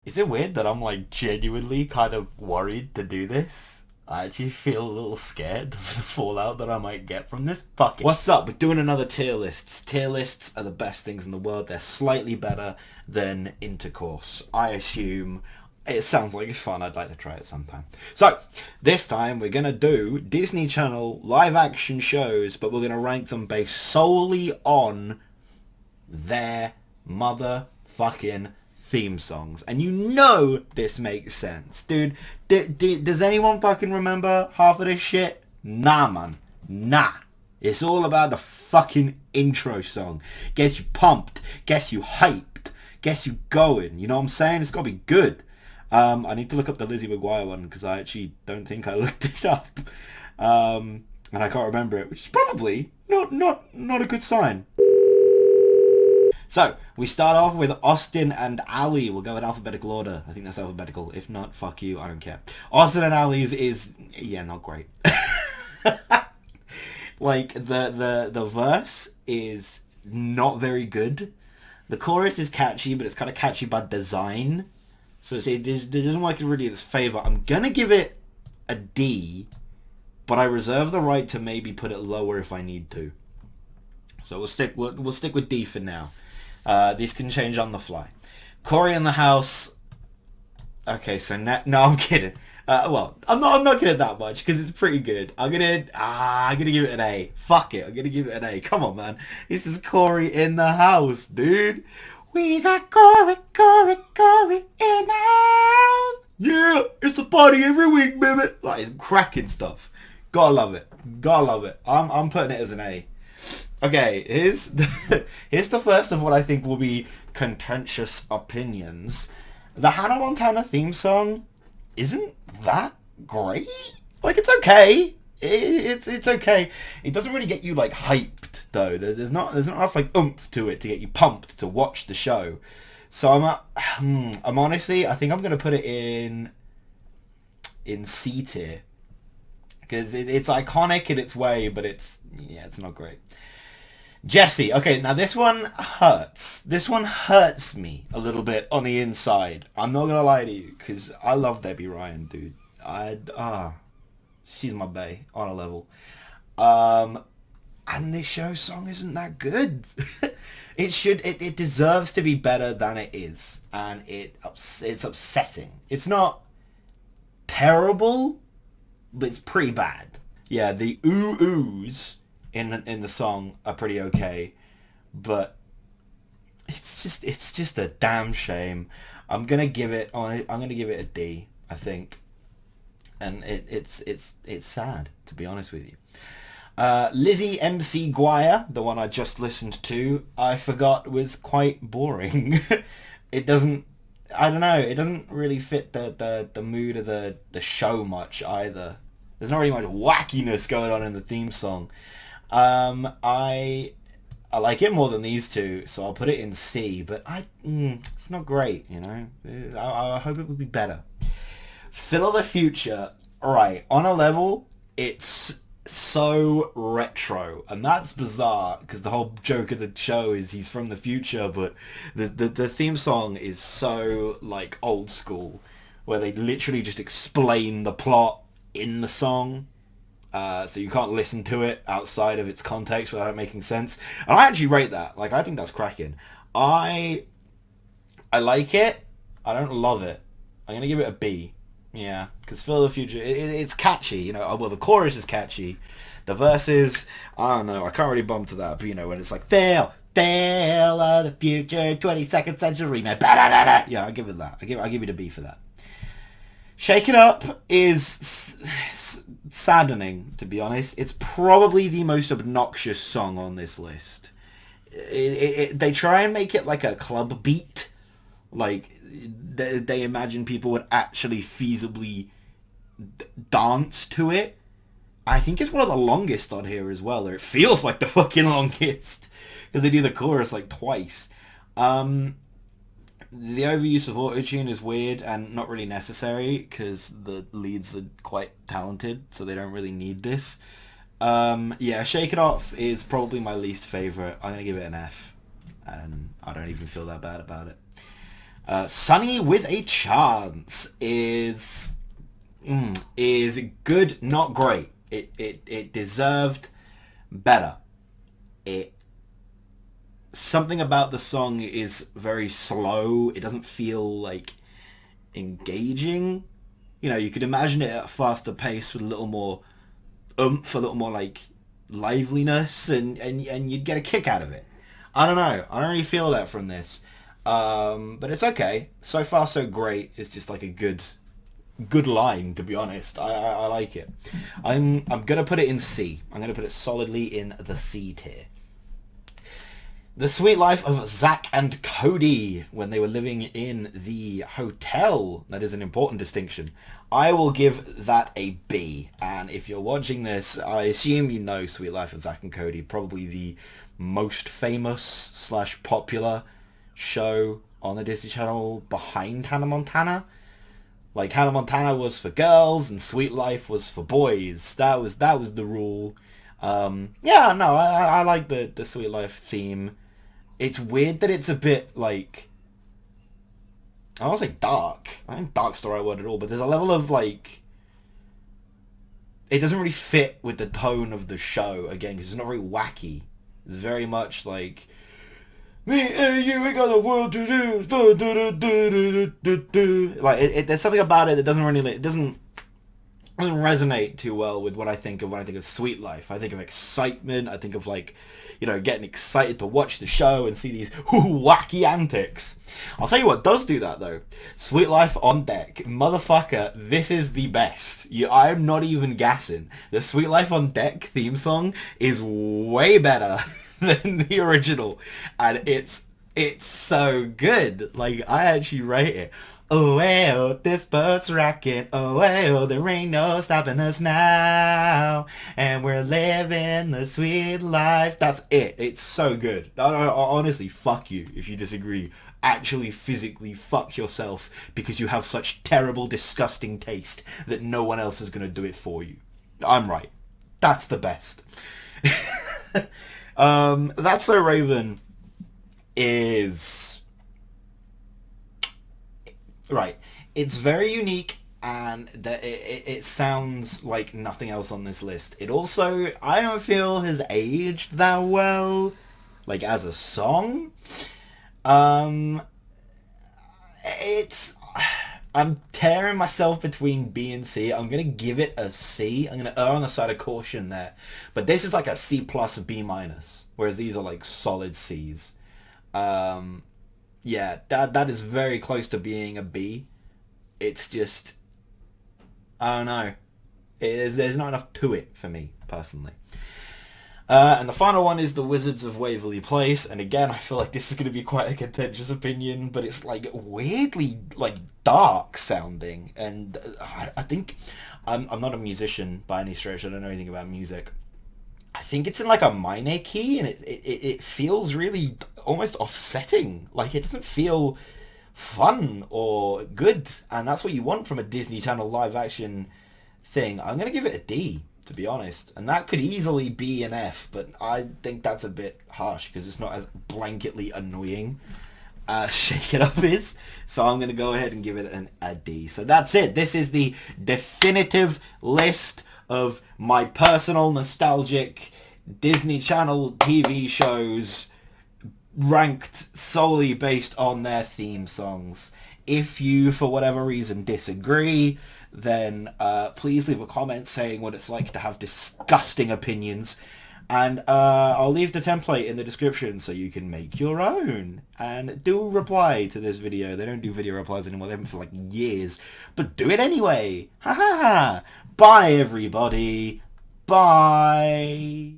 Is it weird that I'm like genuinely kind of worried to do this? I actually feel a little scared of the fallout that I might get from this. Fuck it. What's up? We're doing another tier lists. Tier lists are the best things in the world. They're slightly better than intercourse. I assume it sounds like it's fun. I'd like to try it sometime. So, this time we're going to do Disney Channel live action shows, but we're going to rank them based solely on their motherfucking theme songs. And you know this makes sense. Dude, does anyone fucking remember half of this shit? Nah, man. Nah. It's all about the fucking intro song. Gets you pumped. Gets you hyped. Gets you going. You know what I'm saying? It's got to be good. I need to look up the Lizzie McGuire one because I actually don't think I looked it up. And I can't remember it, which is probably not a good sign. So, we start off with Austin and Ali. We'll go in alphabetical order. I think that's alphabetical. If not, fuck you. I don't care. Austin and Ali's is, yeah, not great. Like, the verse is not very good. The chorus is catchy, but it's kind of catchy by design. So it doesn't work really in its favour. I'm going to give it a D, but I reserve the right to maybe put it lower if I need to. So we'll stick with D for now. These can change on the fly. Corey in the House. Okay, so no, I'm kidding. Well, I'm not gonna that much because it's pretty good. I'm gonna give it an A. Fuck it, I'm gonna give it an A. Come on, man. This is Corey in the House, dude. We got Corey in the house. Yeah, it's a party every week, baby. Like, it's cracking stuff. Gotta love it. Gotta love it. I'm putting it as an A. Okay, here's the first of what I think will be contentious opinions. The Hannah Montana theme song isn't that great. Like, it's okay. It's okay. It doesn't really get you like hyped though. There's not enough like oomph to it to get you pumped to watch the show. So I'm honestly, I think I'm gonna put it in C tier because it's iconic in its way, but it's not great. Jesse. Okay, now this one hurts. This one hurts me a little bit on the inside. I'm not gonna lie to you, because I love Debbie Ryan, dude. She's my bae on a level. And this show song isn't that good. It deserves to be better than it is, and it's upsetting. It's not terrible, but it's pretty bad. Yeah, the oohs in the song are pretty okay, but it's just a damn shame. I'm gonna give it a D, I think, and it's sad, to be honest with you. Lizzie MC Guire, the one I just listened to, I forgot was quite boring. It doesn't really fit the mood of the show much either. There's not really much wackiness going on in the theme song. I like it more than these two, so I'll put it in C, but it's not great, you know. I hope it would be better. Phil of the Future, alright, on a level, it's so retro, and that's bizarre, because the whole joke of the show is he's from the future, but the theme song is so, like, old school, where they literally just explain the plot in the song. So you can't listen to it outside of its context without it making sense. And I actually rate that. Like, I think that's cracking. I like it. I don't love it. I'm going to give it a B. Yeah, because Phil of the Future, it's catchy. You know, well, the chorus is catchy. The verses, I don't know. I can't really bump to that. But, you know, when it's like, Phil of the Future, 22nd century, man. Yeah, I'll give it that. I'll give it a B for that. Shake It Up is saddening, to be honest. It's probably the most obnoxious song on this list. They try and make it like a club beat. Like, they imagine people would actually feasibly dance to it. I think it's one of the longest on here as well, or it feels like the fucking longest, because they do the chorus like twice. The overuse of autotune is weird and not really necessary because the leads are quite talented, so they don't really need this. Yeah, Shake It Off is probably my least favourite. I'm going to give it an F, and I don't even feel that bad about it. Sunny with a Chance is good, not great. It deserved better. Something about the song is very slow. It doesn't feel like engaging. You know, you could imagine it at a faster pace with a little more oomph, a little more like liveliness, and you'd get a kick out of it. I don't know. I don't really feel that from this. But it's okay. So far so great. It's just like a good line, to be honest. I like it. I'm gonna put it in C. I'm gonna put it solidly in the C tier. The Sweet Life of Zack and Cody when they were living in the hotel. That is an important distinction. I will give that a B. And if you're watching this, I assume you know Sweet Life of Zack and Cody, probably the most famous / popular show on the Disney Channel behind Hannah Montana. Like, Hannah Montana was for girls and Sweet Life was for boys. That was the rule. Yeah, no, I like the Sweet Life theme. It's weird that it's a bit, like, I don't want to say dark. I think dark's the right word at all, but there's a level of, like, it doesn't really fit with the tone of the show, again, because it's not very wacky. It's very much like, me and you, we got a world to do. Like, there's something about it that doesn't really, it doesn't resonate too well with what I think of when I think of Sweet Life. I think of excitement. I think of, like, you know, getting excited to watch the show and see these wacky antics. I'll tell you what does do that, though. Sweet Life on Deck. Motherfucker, this is the best. I'm not even gassing. The Sweet Life on Deck theme song is way better than the original. And it's so good. Like, I actually rate it. Oh, well, this boat's rocking. Oh, well, there ain't no stopping us now. And we're living the sweet life. That's it. It's so good. Honestly, fuck you if you disagree. Actually, physically, fuck yourself because you have such terrible, disgusting taste that no one else is going to do it for you. I'm right. That's the best. That's So Raven is... Right, it's very unique, and it sounds like nothing else on this list. It also, I don't feel, has aged that well, like, as a song. I'm tearing myself between B and C. I'm going to give it a C. I'm going to err on the side of caution there. But this is like a C plus, B minus, whereas these are like solid Cs. Yeah, that is very close to being a B. It's just, I don't know. There's not enough to it for me, personally. And the final one is The Wizards of Waverly Place. And again, I feel like this is going to be quite a contentious opinion, but it's like weirdly like dark sounding. And I think, I'm not a musician by any stretch. I don't know anything about music. I think it's in like a minor key, and it feels really almost offsetting. Like, it doesn't feel fun or good, and that's what you want from a Disney Channel live action thing. I'm gonna give it a D, to be honest, and that could easily be an F, but I think that's a bit harsh because it's not as blanketly annoying as Shake It Up is. So I'm gonna go ahead and give it a D. So that's it. This is the definitive list of my personal nostalgic Disney Channel TV shows ranked solely based on their theme songs. If you, for whatever reason, disagree, then please leave a comment saying what it's like to have disgusting opinions, and I'll leave the template in the description so you can make your own. And do reply to this video. They don't do video replies anymore. They haven't for like years. But do it anyway. Ha ha ha. Bye, everybody. Bye.